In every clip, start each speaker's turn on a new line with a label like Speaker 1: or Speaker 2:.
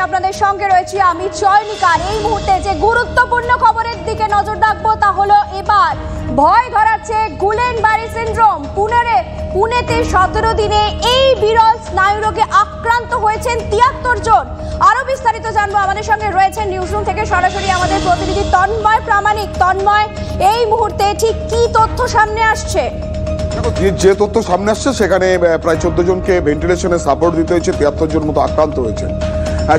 Speaker 1: আপনাদের সঙ্গে রয়েছি আমি চয়নিকার। এই মুহূর্তে যে গুরুত্বপূর্ণ খবরের দিকে নজর রাখবো তা হলো এবার ভয় ধরাচ্ছে গুলেনবারি সিনড্রোম। পুনেতে 17 দিনে এই বিরল স্নায়ুরোগে আক্রান্ত হয়েছেন 73 জন। আরো বিস্তারিত জানবো, আমাদের সঙ্গে রয়েছেন নিউজরুম থেকে সরাসরি আমাদের প্রতিনিধি তন্ময় প্রামাণিক। তন্ময়, এই মুহূর্তে ঠিক কি তথ্য সামনে আসছে?
Speaker 2: যে তথ্য সামনে আসছে সেখানে প্রায় 14 জনকে ভেন্টিলেশনে সাপোর্ট দিতে হয়েছে, 73 জন মতো আক্রান্ত হয়েছে।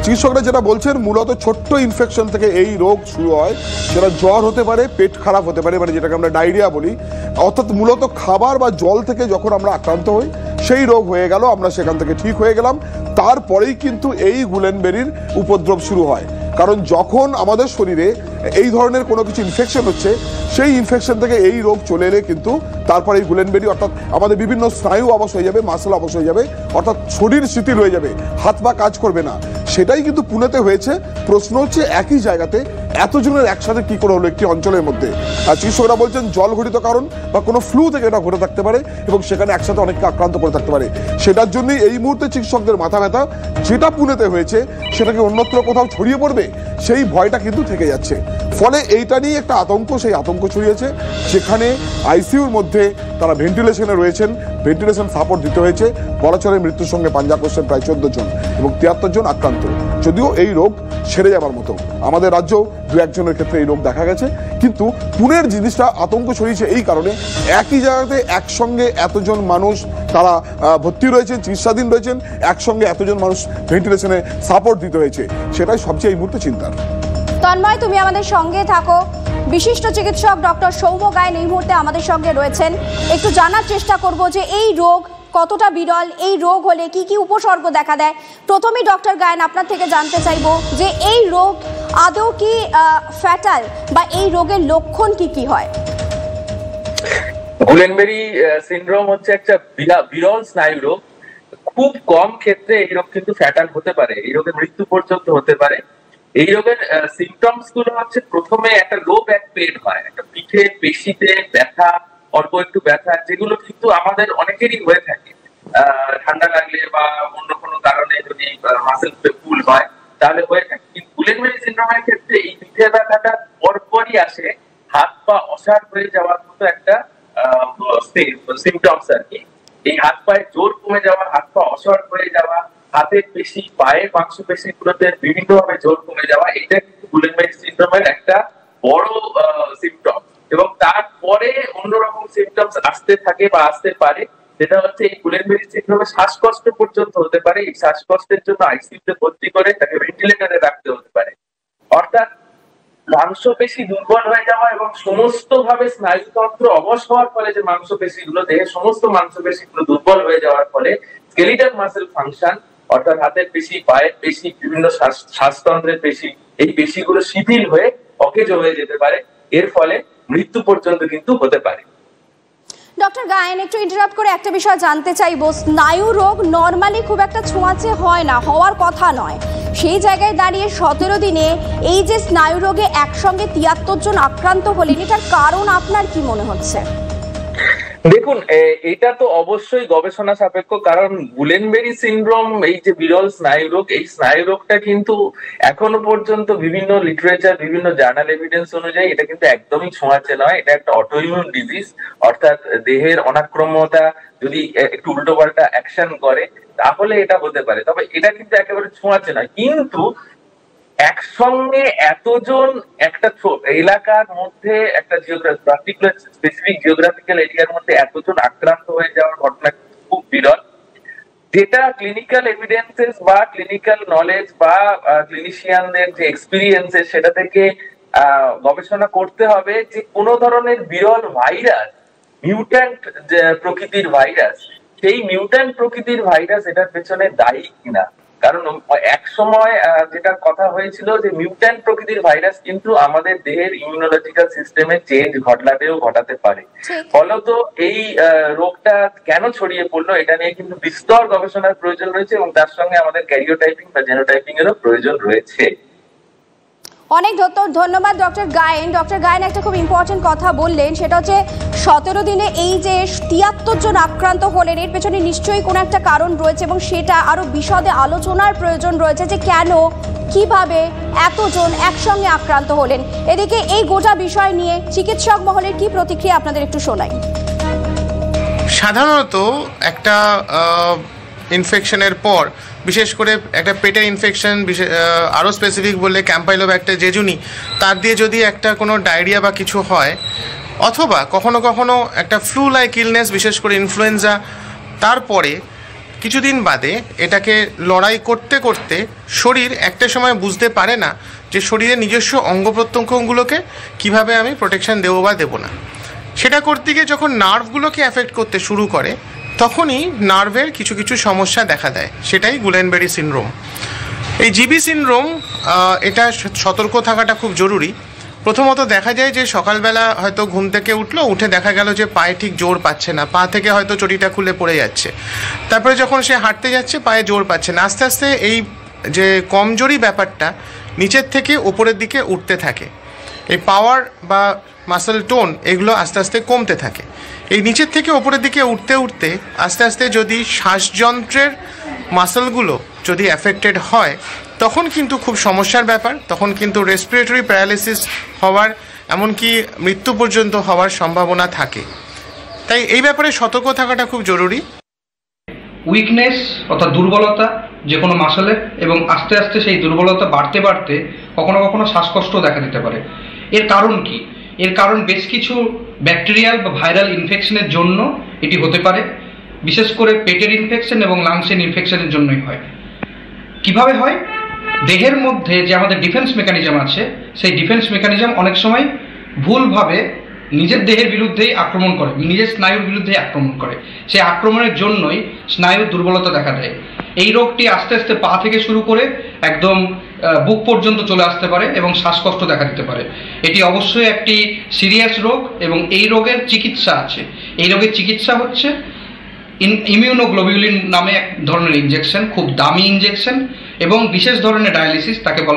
Speaker 2: চিকিৎসকরা যেটা বলছেন, মূলত ছোট্ট ইনফেকশন থেকে এই রোগ শুরু হয়, সেটা জ্বর হতে পারে, পেট খারাপ হতে পারে, মানে যেটাকে আমরা ডায়রিয়া বলি, অর্থাৎ মূলত খাবার বা জল থেকে যখন আমরা আক্রান্ত হই সেই রোগ হয়ে গেল, আমরা সেখান থেকে ঠিক হয়ে গেলাম। তারপরেই কিন্তু এই গুলেনবেরির উপদ্রব শুরু হয়, কারণ যখন আমাদের শরীরে এই ধরনের কোনো কিছু ইনফেকশন হচ্ছে, সেই ইনফেকশন থেকে এই রোগ চলে এলে কিন্তু তারপরে এই গুলেনবেরি অর্থাৎ আমাদের বিভিন্ন স্নায়ু অবশ হয়ে যাবে, মাসল অবশ হয়ে যাবে, অর্থাৎ শরীর শিথিল হয়ে যাবে, হাত পা কাজ করবে না। সেটাই কিন্তু পুনেতে হয়েছে। প্রশ্ন হচ্ছে একই জায়গাতে এতজনের একসাথে কি করে হলো একটি অঞ্চলের মধ্যে? আর চিকিৎসকরা বলছেন জলঘটিত কারণ বা কোনো ফ্লু থেকে এটা ঘটে থাকতে পারে এবং সেখানে একসাথে অনেককে আক্রান্ত করে থাকতে পারে। সেটার জন্যই এই মুহূর্তে চিকিৎসকদের মাথা ব্যথা, যেটা পুনেতে হয়েছে সেটাকে অন্যত্র কোথাও ছড়িয়ে পড়বে সেই ভয়টা কিন্তু থেকে যাচ্ছে। ফলে এইটা নিয়ে একটা আতঙ্ক, সেই আতঙ্ক ছড়িয়েছে। যেখানে আইসিইউর মধ্যে তারা ভেন্টিলেশনে রয়েছেন, ভেন্টিলেশন সাপোর্ট দিতে হয়েছে। বলাচলের মৃত্যুর সঙ্গে পাঞ্জা করছেন প্রায় 14 জন এবং 73 জন আক্রান্ত। যদিও এই রোগ সেরে যাবার মতো, আমাদের রাজ্যেও 2-1 জনের ক্ষেত্রে এই রোগ দেখা গেছে, কিন্তু পুনের জিনিসটা আতঙ্ক ছড়িয়েছে এই কারণে একই জায়গাতে একসঙ্গে এতজন মানুষ তারা ভর্তি রয়েছেন, চিকিৎসাধীন রয়েছেন, একসঙ্গে এতজন মানুষ ভেন্টিলেশনে সাপোর্ট দিতে হয়েছে, সেটাই সবচেয়ে এই মুহূর্তে চিন্তার।
Speaker 1: তন্ময়, তুমি আমাদের সঙ্গে থাকো। বিশিষ্ট চিকিৎসক ডক্টর সৌম্য গায়েন এই মুহূর্তে আমাদের সঙ্গে রয়েছেন। একটু জানার চেষ্টা করব যে এই রোগ কতটা বিরল, এই রোগ হলে কি কি উপসর্গ দেখা দেয়। প্রথমেই ডক্টর গায়েন আপনার থেকে জানতে চাইবো যে এই রোগ আদৌ কি ফ্যাটাল বা এই রোগের লক্ষণ কি কি হয়?
Speaker 3: গুলেনবেরি সিনড্রোম হচ্ছে একটা বিরল স্নায়ু রোগ। খুব কম ক্ষেত্রে এই রোগ কিন্তু ফ্যাটাল হতে পারে, এই রোগের মৃত্যু পর্যন্ত হতে পারে। এই রোগের সিমটমস গুলো হচ্ছে, প্রথমে একটা লো ব্যাক পেন হয়, একটা পিঠে পেশিতে ব্যথা, অল্প একটু ব্যথা, যেগুলো কিন্তু আমাদের অনেকেরই হয়ে থাকে। ঠান্ডা লাগলে বা অন্য কোনো কারণে যদি মাসেল পুল হয় তাহলে হয়ে থাকে। কিন্তু গুলেনবেরি সিনড্রোমের ক্ষেত্রে এই পিঠে ব্যথাটা পরপরই আসে, হাত পা অসাড় হয়ে যাওয়ার মতো একটা সিমটমস আর কি। এই হাত পায়ে জোর কমে যাওয়া, হাত পা অসাড় হয়ে যাওয়া, হাতের পেশি, পায়ের মাংসপেশি গুলোতে বিভিন্ন ভাবে জোর কমে যাওয়া, এটা কিন্তু গুলেনবেরি সিনড্রোমের একটা বড় সিমটম। এবং তারপরে অন্যরকম সিমটমস আসতে থাকে বা আসতে পারে, যেটা হচ্ছে এই গুলেনবেরি সিনড্রোমে শ্বাসকষ্ট পর্যন্ত হতে পারে। এই শ্বাসকষ্টের জন্য আইসিইউতে ভর্তি করে তাকে ভেন্টিলেটরে রাখতে হতে পারে। অর্থাৎ মাংসপেশি দুর্বল হয়ে যাওয়া এবং সমস্ত ভাবে স্নায়ুতন্ত্র অবশ হওয়ার ফলে যে মাংসপেশিগুলো, দেহের সমস্ত মাংসপেশিগুলো দুর্বল হয়ে যাওয়ার ফলে স্কেলিটাল মাসেল ফাংশন, অর্থাৎ হাতের পেশি, পায়ের পেশি, বিভিন্ন শ্বাসতন্ত্রের পেশি, এই পেশিগুলো শিথিল হয়ে অকেজ হয়ে যেতে পারে। এর ফলে মৃত্যু পর্যন্ত কিন্তু হতে পারে।
Speaker 1: ডক্টর গায়েন, একটু ইন্টারাপ্ট করে একটা বিষয় জানতে চাইবো। স্নায়ু রোগ নর্মালি খুব একটা ছোঁয়াচে হয় না, হওয়ার কথা নয়। সেই জায়গায় দাঁড়িয়ে 17 দিনে এই যে স্নায়ু রোগে একসঙ্গে 73 জন আক্রান্ত হলেন, এটার কারণ আপনার কি মনে হচ্ছে?
Speaker 3: দেখুন, এটা তো অবশ্যই গবেষণা সাপেক্ষ, কারণ গুলেনবেরি সিনড্রোম এই যে বিরল স্নায়ু রোগ, এই স্নায়ু রোগটা কিন্তু এখনো পর্যন্ত বিভিন্ন লিটারেচার, বিভিন্ন জার্নাল এভিডেন্স অনুযায়ী এটা কিন্তু একদমই ছোঁয়াচে নয়। এটা একটা অটোইমিউন ডিজিজ, অর্থাৎ দেহের অনাক্রম্যতা যদি একটু উল্টোপাল্টা অ্যাকশন করে তাহলে এটা হতে পারে। তবে এটা কিন্তু একেবারে ছোঁয়াচে নয়। কিন্তু একসঙ্গে এতজন একটা এলাকার মধ্যে, একটা পার্টিকুলার স্পেসিফিক জিওগ্রাফিক্যাল এরিয়ার মধ্যে এতজন আক্রান্ত হয়ে যাওয়ার ঘটনা খুব বিরল। যেটা ক্লিনিক্যাল এভিডেন্সেস বা ক্লিনিক্যাল নলেজ বা ক্লিনিশিয়ানদের যে এক্সপিরিয়েন্সেস, সেটা থেকে গবেষণা করতে হবে যে কোন ধরনের বিরল ভাইরাস, মিউট্যান্ট প্রকৃতির ভাইরাস, সেই মিউট্যান্ট প্রকৃতির ভাইরাস এটার পেছনে দায়ী কিনা। কারণ এক সময় যেটা কথা হয়েছিল যে মিউট্যান্ট প্রকৃতির ভাইরাস কিন্তু আমাদের দেহের ইমিউনোলজিক্যাল সিস্টেমে চেঞ্জ ঘটাতে পারে। ফলত এই রোগটা কেন ছড়িয়ে পড়লো এটা নিয়ে কিন্তু বিস্তর গবেষণার প্রয়োজন রয়েছে এবং তার সঙ্গে আমাদের ক্যারিওটাইপিং বা জেনোটাইপিং এরও প্রয়োজন রয়েছে।
Speaker 1: অনেক ধন্যবাদ ডক্টর গায়েন। ডক্টর গায়েন একটা খুব ইম্পর্টেন্ট কথা বললেন, সেটা হচ্ছে 17 দিনে এই যে 73 জন আক্রান্ত হলেন, এর পেছনে নিশ্চয়ই কোনো একটা কারণ রয়েছে এবং সেটা আরো বিশদে আলোচনার প্রয়োজন রয়েছে যে কেন কিভাবে এতজন একসঙ্গে আক্রান্ত হলেন। এদিকে এই গোটা বিষয় নিয়ে চিকিৎসক মহলের কি প্রতিক্রিয়া আপনাদের একটু শোনাই।
Speaker 4: সাধারণত একটা ইনফেকশনের পর, বিশেষ করে একটা পেটের ইনফেকশন, আরও স্পেসিফিক বললে ক্যাম্পাইলোব্যাক্টার জেজুনি, তার দিয়ে যদি একটা কোনো ডায়রিয়া বা কিছু হয়, অথবা কখনো কখনো একটা ফ্লু লাইক ইলনেস, বিশেষ করে ইনফ্লুয়েঞ্জা, তারপরে কিছুদিন বাদে এটাকে লড়াই করতে করতে শরীর একটা সময় বুঝতে পারে না যে শরীরের নিজস্ব অঙ্গ প্রত্যঙ্গগুলোকে কীভাবে আমি প্রোটেকশন দেবো বা দেবো না। সেটা করতে গিয়ে যখন নার্ভগুলোকে অ্যাফেক্ট করতে শুরু করে, তখনই নার্ভের কিছু কিছু সমস্যা দেখা দেয়, সেটাই গুলেনবেরি সিনড্রোম। এই জিবি সিনড্রোম, এটা সতর্ক থাকাটা খুব জরুরি। প্রথমত দেখা যায় যে সকালবেলা হয়তো ঘুম থেকে উঠে দেখা গেল যে পায়ে ঠিক জোর পাচ্ছে না, পা থেকে হয়তো চটিটা খুলে পড়ে যাচ্ছে। তারপরে যখন সে হাঁটতে যাচ্ছে পায়ে জোর পাচ্ছে না, আস্তে আস্তে এই যে কমজোরি ব্যাপারটা নিচের থেকে ওপরের দিকে উঠতে থাকে। এই পাওয়ার বা মাসল টোন এগুলো আস্তে আস্তে কমতে থাকে। এই নিচের থেকে ওপরের দিকে উঠতে উঠতে আস্তে আস্তে যদি শ্বাসযন্ত্রের মাসলগুলো যদি অ্যাফেক্টেড হয়, তখন কিন্তু খুব সমস্যার ব্যাপার। তখন কিন্তু রেসপিরেটরি প্যারালিসিস হওয়ার, এমনকি মৃত্যু পর্যন্ত হওয়ার সম্ভাবনা থাকে। তাই এই ব্যাপারে সতর্ক থাকাটা খুব জরুরি।
Speaker 5: উইকনেস অর্থাৎ দুর্বলতা যে কোনো মাসলের, এবং আস্তে আস্তে সেই দুর্বলতা বাড়তে বাড়তে কখনো কখনো শ্বাসকষ্ট দেখা দিতে পারে। এর কারণ কি? এর কারণ বেশ কিছু ব্যাকটেরিয়াল বা ভাইরাল ইনফেকশনের জন্য এটি হতে পারে। বিশেষ করে পেটের ইনফেকশন এবং লাংসের ইনফেকশনের জন্যই হয়। কিভাবে হয়? দেহের মধ্যে যে আমাদের ডিফেন্স মেকানিজম আছে, সেই ডিফেন্স মেকানিজম অনেক সময় ভুলভাবে নিজের দেহের বিরুদ্ধেই আক্রমণ করে, নিজের স্নায়ুর বিরুদ্ধেই আক্রমণ করে। সেই আক্রমণের জন্যই স্নায়ুর দুর্বলতা দেখা দেয়। এই রোগটি আস্তে আস্তে পা থেকে শুরু করে একদম বুক পর্যন্ত চলে আসতে পারে এবং শ্বাসকষ্ট দেখা দিতে পারে। এটি অবশ্যই একটি সিরিয়াস রোগ এবং এই রোগের চিকিৎসা আছে। এই রোগের চিকিৎসা হচ্ছে ইমিউনোগ্লোবিউলিন নামে এক ধরনের ইনজেকশন, খুব দামি ইনজেকশন, এবং বিশেষ ধরনের ডায়ালিসিস, তাকে বলা